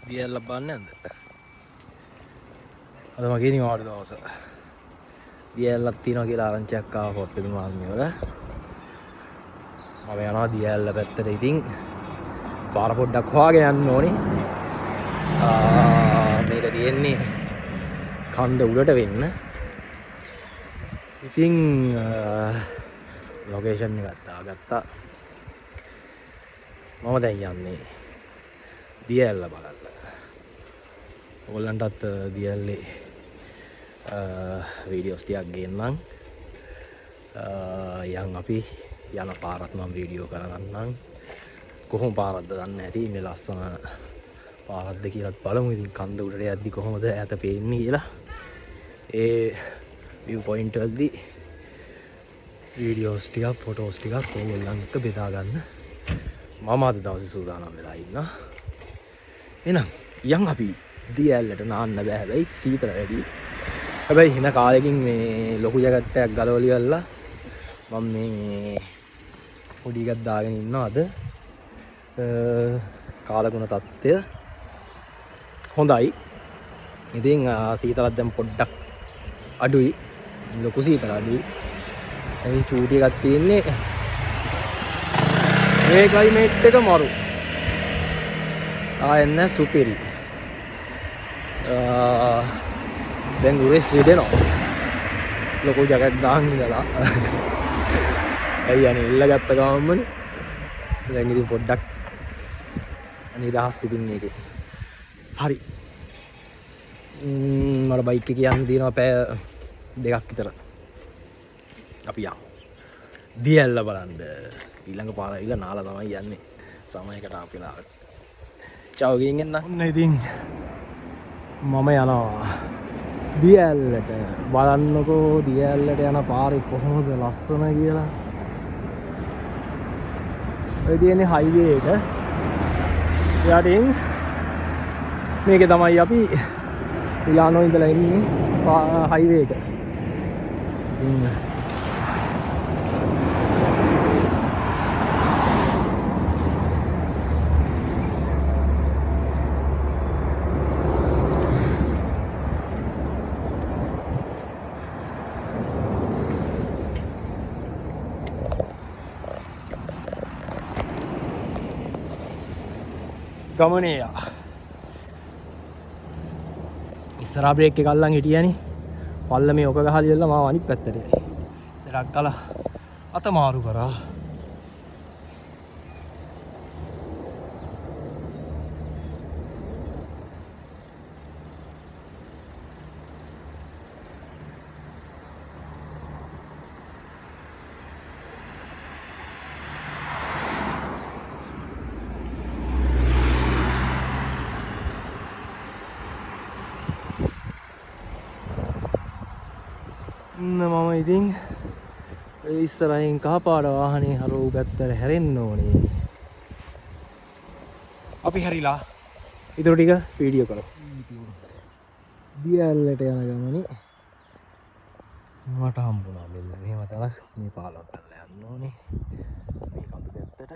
දියැල්ල බලන්නේ නැද්ද? අද මගේ නිවාඩු දවස. දියැල්ලක් තියෙනවා කියලා ආරංචියක් ආවා පොට්ටේ මාර්මිය වල. මම යනවා දියැල්ල පැත්තට. ඉතින් පාර පොඩ්ඩක් හොයාගෙන යන්න ඕනේ. මේක තියෙන්නේ කන්ද උඩට වෙන්න. ඉතින් ලොකේෂන් එකක් දාගත්තා. මම දැන් යන්නේ දියැල්ල බලන්න. ඔයගොල්ලන්ටත් දියැල්ලේ වීඩියෝස් ටිකක් ගේන්නම්. යන් අපි යන පාරත් මම වීඩියෝ කරගන්නම්. කොහොම පාරක්ද දන්නේ නැති මේ ලස්සන පාරක්ද කියලාත් බලමු. ඉතින් කන්ද උඩට යද්දි කොහොමද ඈත පේන්නේ කියලා. ඒ view point වලදී වීඩියෝස් ටිකක් ෆොටෝස් ටිකක් ඔයගොල්ලන්ට බෙදා ගන්න මම අද දවසේ සූදානම් වෙලා ඉන්නවා. එහෙනම් යන් අපි දියැල්ලට නාන්න බෑ හැබැයි සීතල වැඩි. හැබැයි හින කාලෙකින් මේ ලොකු ජැකට් එකක් ගලවලිවලා මම මේ පොඩි එකක් දාගෙන ඉන්නවා අද. කාලගුණ තත්ත්වය හොඳයි. ඉතින් සීතලක් දැන් පොඩ්ඩක් අඩුයි. ලොකු සීතල අඩුයි. එනි චූටි එකක් තියෙන්නේ. මේ ක්ලයිමේට් එක මරු. එන්න සුපිරි. දැන් උරෙස් රිදෙනවා. ලොකු ජැකට් දාන් ඉඳලා. ඇයි අනේ ඉල්ල ගත්ත ගමන්මනේ. දැන් ඉතින් පොඩ්ඩක් නිදහස් ඉතින් මේකේ. හරි. මට බයික් එක යන්න තියෙනවා පැය 2ක් විතර. අපි යමු. දියැල්ල බලන්න. ඊළඟ පාර ඇවිල්ලා නාලා තමයි යන්නේ. සමයකට ආපු වෙලාවට. චාව ගින් එන්න. ඔන්න ඉතින් මම යනවා දියැල්ලට. බලන්නකෝ දියැල්ලට යන පාරේ කොහොමද ලස්සන කියලා. ඔය තියෙන්නේ හයිවේ එක. යාටින් මේකේ තමයි අපි ඉලානෝ ඉඳලා ඉන්නේ හයිවේ එක. ඉතින් ගමනේ යා. ඉස්සරහා බ්‍රේක් එක අල්ලන් හිටියනේ. පල්ලමේ ඔක ගහලා ඉල්ලලා මාව අනිත් පැත්තට යයි. දෙරක් ගාලා අත මාරු කරා. මම ඉතින් ඉස්සරහින් කහපාට වාහනේ හරව පැත්තට හැරෙන්න ඕනේ. අපි හැරිලා ඊටු ටික වීඩියෝ කරමු. දියැල්ලට යන ගමනේ මට හම්බුණා මෙන්න මෙහෙම තැනක්. මේ පාලම් පැනලා යන්න ඕනේ. මේ කඳු පැත්තට.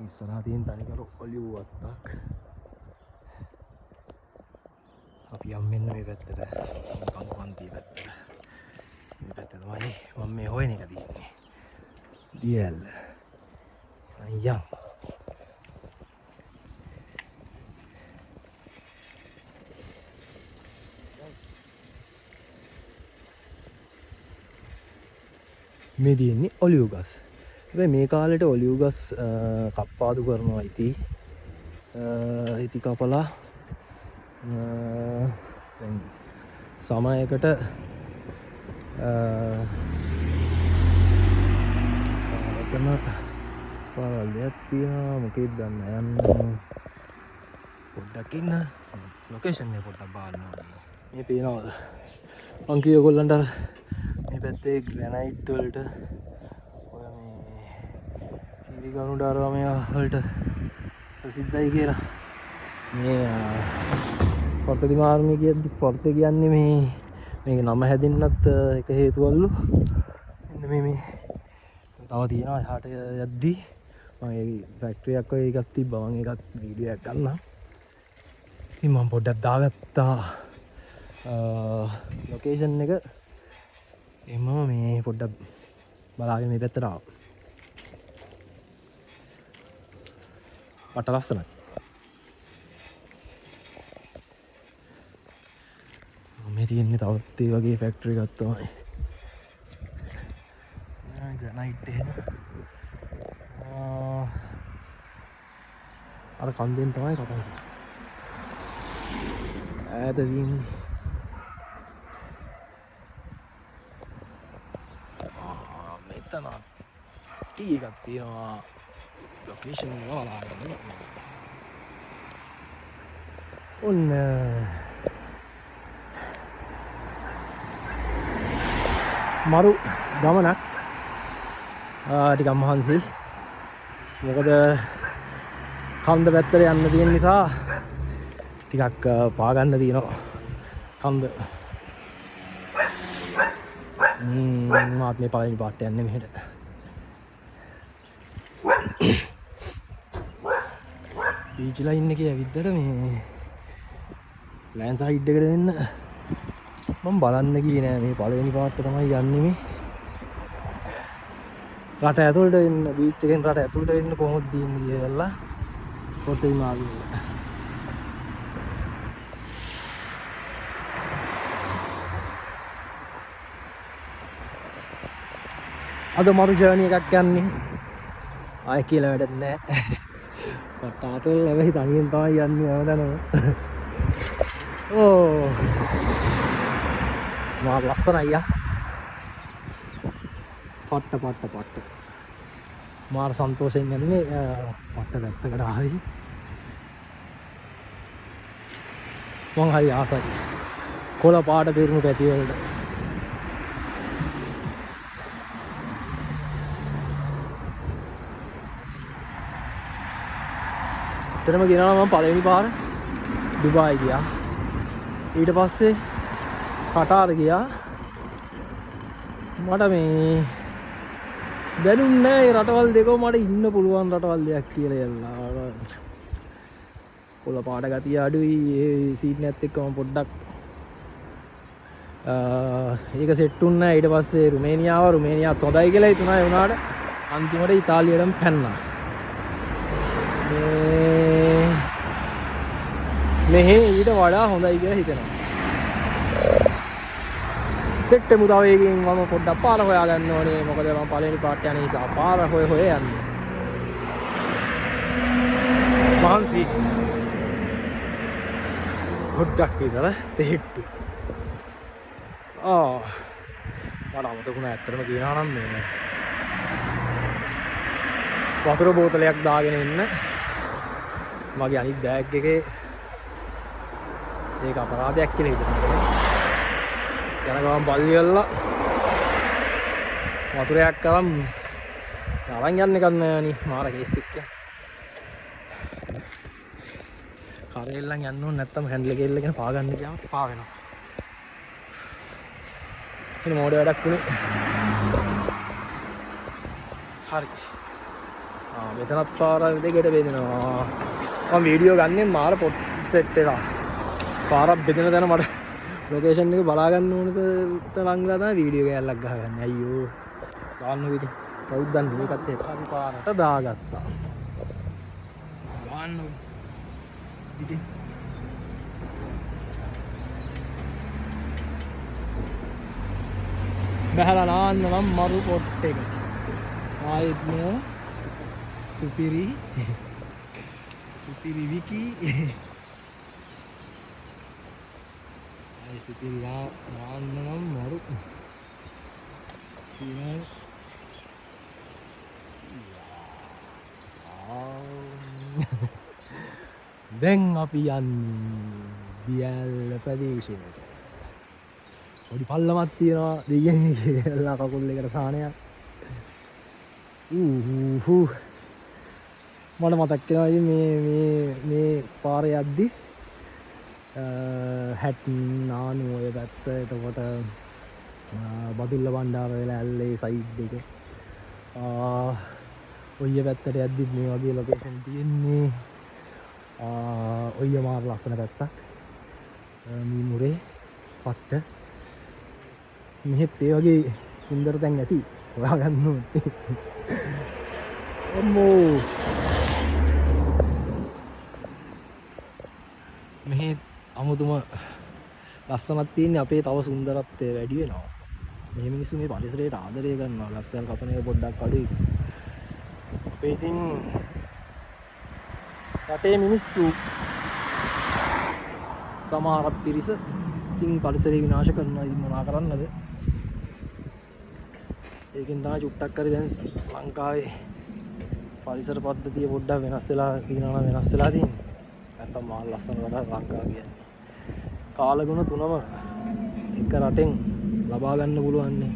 ඉස්සරහා තියෙන තනිකර ඔලිව් වත්තක්. අපි යම් මෙන්න මේ පැත්තට. කඳු පන්තිය පැත්තට. මේ පැත්ත තමයි මම මේ හොයන එක තියෙන්නේ. දියැල්ල. අයියා. මේ තියෙන්නේ ඔලිව් ගස්. මේ කාලෙට ඔලිව් ගස් කප්පාදු කරනවා ඉති කපලා දැන් සමයකට එකම පාරක් තියෙනවා. මොකෙද දන්න යන්න පොඩ්ඩක් ඉන්න. ලොකේෂන් එක පොඩ්ඩක් බලන්න ඕනේ. මේ පේනවද? මං කිය ඔයගොල්ලන්ට මේ පැත්තේ ග්‍රැනයිට් වලට ගනුඩාරාමය වලට ප්‍රසිද්ධයි කියලා. මේ පොර්තේ මාර්මිය කියද්දි පොර්තේ කියන්නේ මේක නම හැදෙන්නත් එක හේතුවලු. මෙන්න මේ තව තියෙනවා එහාට යද්දී මම ෆැක්ටරි එකක් ඔය එකක් තිබ්බා මම ඒකත් වීඩියෝ එකක් ගන්නම්. ඉතින් මම පොඩ්ඩක් දාගත්තා ලොකේෂන් එක. එම මේ පොඩ්ඩක් බලාගෙන මේ පැත්තට ආවා. මට ලස්සනයි. මේ තියෙන්නේ තවත් ඒ වගේ ෆැක්ටරි එකක් තමයි. ග්‍රැනයිට් එහෙම. අර කන්දෙන් තමයි කතා කරන්නේ. ඈත තියෙන්නේ. මෙතන ටී එකක් තියෙනවා. ලොකේෂන් එක බලාගන්න. ඔන්න මරු ගමනක්. ටිකක් මහන්සි. මොකද කන්ද පැත්තට යන්න තියෙන නිසා ටිකක් පාගන්න තියෙනවා කන්ද. මාත් මේ පළවෙනි පාට යන්නේ මෙහෙට. බීච් ලයින් එකේ ඇවිද්දට මේ ලෑන් සයිඩ් එකට දෙන්න මම බලන්න ගියේ නෑ. මේ පළවෙනි පාට තමයි යන්නේ මේ. රට ඇතුළට එන්න බීච් එකෙන් රට ඇතුළට එන්න කොහොමද තියෙන්නේ කියලා පොතේ මාළුව. අද මරු ජර්නි එකක් යන්නේ. ආයෙ කියලා වැඩක් නැහැ. පටාතල් හැබැයි තනියෙන් තමයි යන්නේ හැමදාම. ඕ මා ලස්සනයි අයියා. පට්ට මාර සන්තෝෂෙන් යන්නේ පට්ට පැත්තකට ආවි. මං හරි ආසයි කොළ පාට පිරුණු පැති වලට. එතනම ගෙනාවා මම පළවෙනි පාර දුබායි ගියා. ඊට පස්සේ කටාර ගියා. මට මේ දැනුන්නේ නැහැ මේ රටවල් දෙකම මට ඉන්න පුළුවන් රටවල් දෙයක් කියලා යල්ලා. කොළ පාට ගතිය අඩුයි. ඒ සීට්නත් එක්කම පොඩ්ඩක් ඒක සෙට් වුණා. ඊට පස්සේ රුමේනියාවත් හොඳයි කියලා හිතුණා. ඒ වුණාට අන්තිමට ඉතාලියටම පැන්නා. මෙහෙ ඊට වඩා හොඳයි කියලා හිතෙනවා. සෙට් එමු තව එකකින් මම පොඩ්ඩක් පාර හොයා ගන්න ඕනේ. මොකද මම පළවෙනි පාට යන නිසා පාර හොය යන්නේ. මහන්සි පොඩ්ඩක් විතර තෙහෙට්ටු. මට අමතකුණා ඇත්තටම කියනවා නම් මේ වතුර බෝතලයක් දාගෙන ඉන්න මගේ අනිත් බෑග් එකේ. ඒක අපරාධයක් කියලා හිතනවා. යන ගමන් බල්ලි වෙලා වතුරයක් කරන් අරන් යන්න එකක් නෑනේ. මාර කේස් එකක්. කරේල්ලන් යන්න ඕනේ නැත්තම් හැන්ඩල් එක ඉල්ලගෙන පා ගන්න ගියාම පා වෙනවා. එන මොඩ වැඩක් උනේ. හරි. මෙතනත් පාර දෙකට බෙදෙනවා. මම වීඩියෝ ගන්නේ මාර පොට් සෙට් එකක්. පාරක් බෙදෙන තැන මට ලොකේෂන් එක බලා ගන්න ඕනද ලංගලා තමයි වීඩියෝ කෑල්ලක් ගහගන්නේ. අයියෝ ගන්න විදි කවුද දන්නේ මේකත් ඒක හරි පාරට දාගත්තා. ගන්න ඉතින් බහලා නාන්න නම් මරු පොට් එක. ආයෙත් නෝ සුපිරි විකි. සුපිරියා නාන්න නම් මරු දැන් අපි යන්නේ දියැල්ල ප්‍රදේශයට. පොඩි පල්ලමක් තියෙනවා දෙයියන් කියලා කකුල් දෙකට සානයක්. මට මතක් වෙනවා මේ පාරේ යද්දි 69 ඔය පැත්ත. එතකොට බදුල්ල බණ්ඩාර වෙලා ඇල්ලේ සයිඩ් එක ඔය පැත්තට යද්දිත් මේ වගේ ලොකේෂන් තියෙන්නේ. ඔය මාර ලස්සන පැත්තක්. මීමුරේ පට්ට. මෙහෙත් ඒ වගේ සුන්දර තැන් ඇති. හොයාගන්න ඕනේ. අම්මෝ. මෙහෙත් අමුතුම ලස්සනක් තියෙන්නේ අපේ තව සුන්දරත්වය වැඩි වෙනවා. මේ මිනිස්සු මේ පරිසරයට ආදරය කරනවා. ලස්සන කපන එක පොඩ්ඩක් අඩුයි. අපේ ඉතින් රටේ මිනිස්සු සමහර පිරිස ඉතින් පරිසරය විනාශ කරනවා. ඉතින් මොනා කරන්නද? ඒකෙන් තමයි චුට්ටක් හරි දැන් ලංකාවේ පරිසර පද්ධතිය පොඩ්ඩක් වෙනස් වෙලා තියෙනවා නම් වෙනස් වෙලා තියෙන්නේ. නැත්තම් මා ලස්සන වඩා ලංකාව කියන්නේ. කාලගුණ තුනම එක රටෙන් ලබා ගන්න පුළුවන් නේ.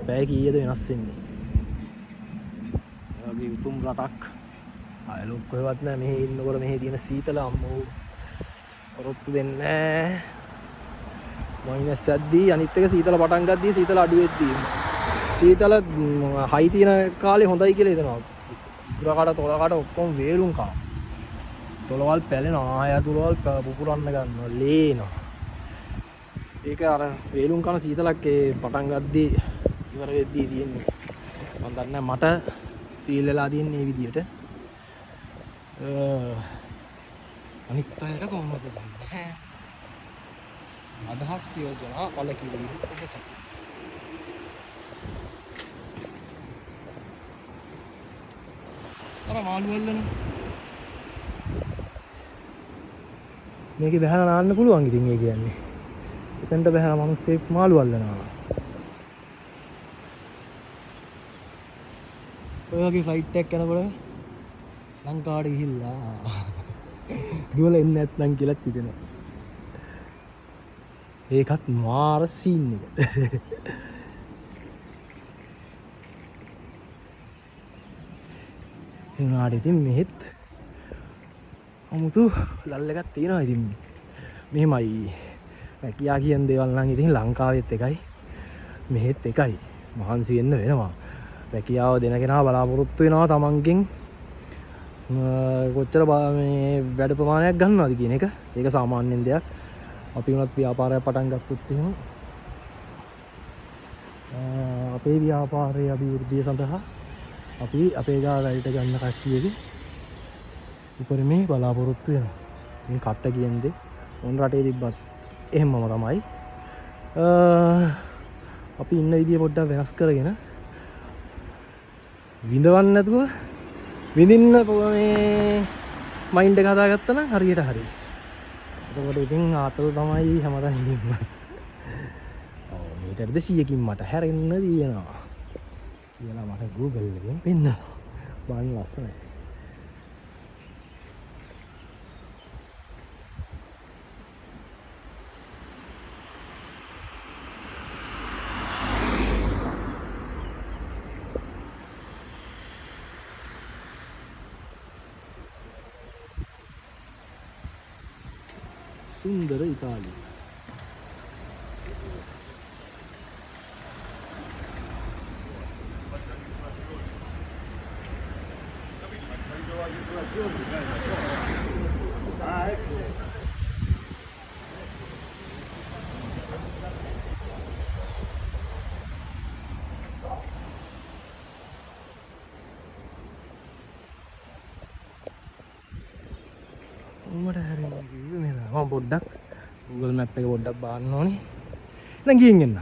පැය කීයද වෙනස් වෙන්නේ? ඒ වගේ උතුම් රටක් අයලොක් කොහෙවත් නැහැ. මෙහි ඉන්නකොට මෙහි තියෙන සීතල අම්මෝ කරොත්තු දෙන්නේ නැහැ. මයිනස් ඇද්දී අනිත් එක සීතල පටන් ගද්දී සීතල අඩු වෙද්දී සීතල හයි තියෙන කාලේ හොඳයි කියලා හිතනවා. ඉරකට තොලකට ඔක්කොම වේලුම් කනවා. තොලවල් පැලෙනවා. ආය තොලවල් පුපුරන්න ගන්නවා. ලේනවා. ඒක අර වේලුම් කන සීතලක් ඒ පටන් ගද්දී ඉවර වෙද්දී තියෙන්නේ. මම දන්නේ මට ෆීල් වෙලා තියෙන්නේ මේ විදියට. අනිත් අයට කොහොමද දන්නේ? අදහස් යෝජනා වලකිරීම උපසම්. අර මාළු වල්ලන මේකේ බහලා නාන්න පුළුවන් ඉතින් ඒ කියන්නේ. එතනට බහලා මිනිස්සෙක් මාළු වල්ලනවා. ඔය වගේ ෆ්ලයිට් එකක් යනකොට ලංකාවට ගිහිල්ලා දුවලා එන්නේ නැත්නම් කියලා හිතෙනවා. ඒකත් මාර සීන් එක. එනාට ඉතින් මෙහෙත් අමුතු ලල් එකක් තියෙනවා ඉතින්. මෙහෙමයි. රැකියා කියන දේවල් නම් ඉතින් ලංකාවෙත් එකයි. මෙහෙත් එකයි. මහන්සි වෙන්න වෙනවා. රැකියාව දෙන කෙනා බලාපොරොත්තු වෙනවා තමන්ගෙන් කොච්චර මේ වැඩ ප්‍රමාණයක් ගන්නවද කියන එක. ඒක සාමාන්‍යයෙන් දෙයක්. අපි උනත් ව්‍යාපාරයක් පටන් ගත්තොත් එහෙම අපේ ව්‍යාපාරයේ අභිවෘද්ධිය සඳහා අපි අපේ ගාලට ගන්න කට්ටියගේ උපරිමේ බලාපොරොත්තු වෙනවා. මේ කට්ට කියන්නේ මොන රටේ තිබ්බත් එහෙමම තමයි. අපි ඉන්න විදිය පොඩ්ඩක් වෙනස් කරගෙන විඳවන්න නැතුව විඳින්න මේ මයින්ඩ් එක හදාගත්තා නම් හරියට හරි. එතකොට ඉතින් ආතල් තමයි හැමදාම ඉන්නේ. ඔව් මීටර් 200කින් මට හැරෙන්න දිනවා. කියලා මට Google එකෙන් පෙන්නනවා. බලන්න ලස්සනයි. සුන්දර ඉතාලිය. මට හැරෙන්න කිව්වේ මෙතන. මම පොඩ්ඩක් Google Map එක පොඩ්ඩක් බලන්න ඕනේ. දැන් ගිහින් එන්න.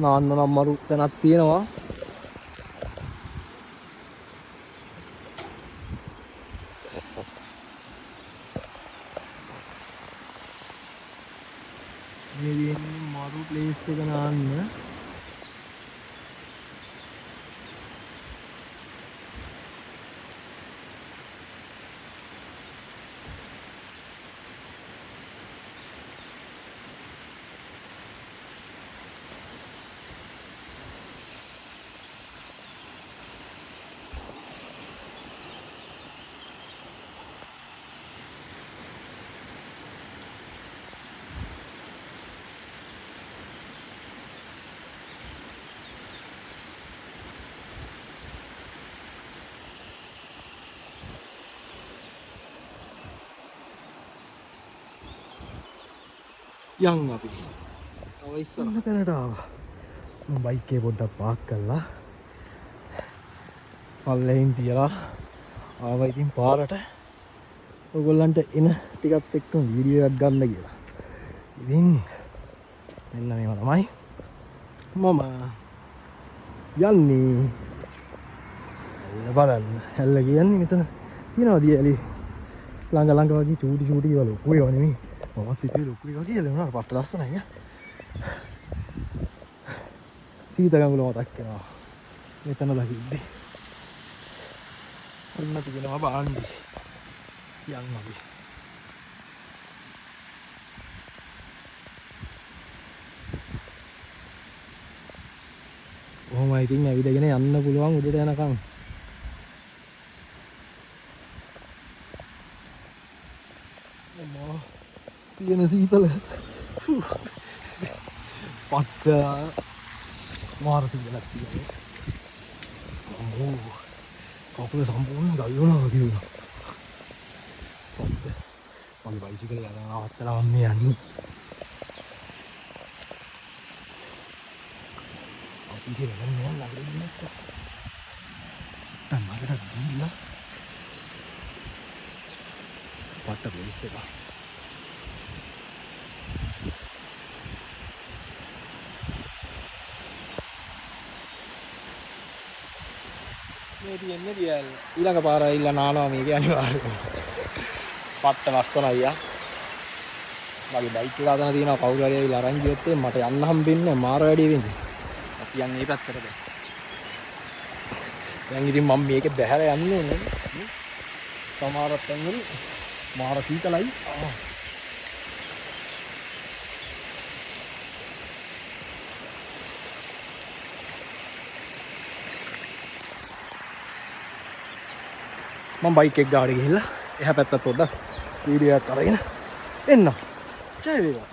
නාන්න නම් මරු තැනක් තියෙනවා. මේ මරු ප්ලේස් එක නාන්න. යන් අපි. තව ඉස්සරහ තැනට ආවා. මම බයික් එක පොඩ්ඩක් පාක් කළා. පල්ලෙහින් තියලා ආවා ඉතින් පාරට. ඔයගොල්ලන්ට එන ටිකත් එක්කම වීඩියෝ එකක් ගන්න කියලා. ඉතින් මෙන්න මේව තමයි මම යන්නේ. බලන්න හැල්ල කියන්නේ මෙතන තියනවා දියලි ළඟ ළඟ වගේ චූටි චූටි වල ලොකු ඒවා නෙමෙයි මමත් හිතුවේ ලොකු ඒවා කියලා නේද පට්ට ලස්සනයි සීතගඟුල මතක් වෙනවා මෙතන දකිද්දි ඔන්න තියෙනවා බාණ්ඩි යන් අපි කොහොමයි ඉතින් ඇවිදගෙන යන්න පුළුවන් උඩට යනකම් තියෙන සීතල පට්ට මාර සීතලක් තියෙනවා අම්මෝ කකුල සම්පූර්ණ ගල් වුණා වගේ වුණා පට්ට මගේ බයිසිකල් එක නවත්තලා මම මේ යන්නේ අපි ඉතින් යන්නේ ළඟට ඉන්නත් තමකට ගිහිල්ලා පට්ට ප්ලේස් එක මේ තියෙන්නේ දියල් ඊළඟ පාර ඇවිල්ලා නානවා මේක අනිවාර්යයෙන් පට්ට ලස්සන අයියා මගේ බයික් එක හදන තියෙනවා කවුරු හරි ඇවිල්ලා අරන් ගියොත් මට යන්න හම්බෙන්නේ මාර වැඩි වෙන්නේ අපි යන්නේ මේ පැත්තට දැන් ඉතින් මම මේක බැහැලා යන්න ඕනේ සමහරක් තැන්වල මාර සීතලයි මම බයික් එක ගාවට ගිහිල්ලා එහා පැත්තට පොඩ්ඩක් වීඩියෝ එකක් අරගෙන එන්න. ජය වේවා.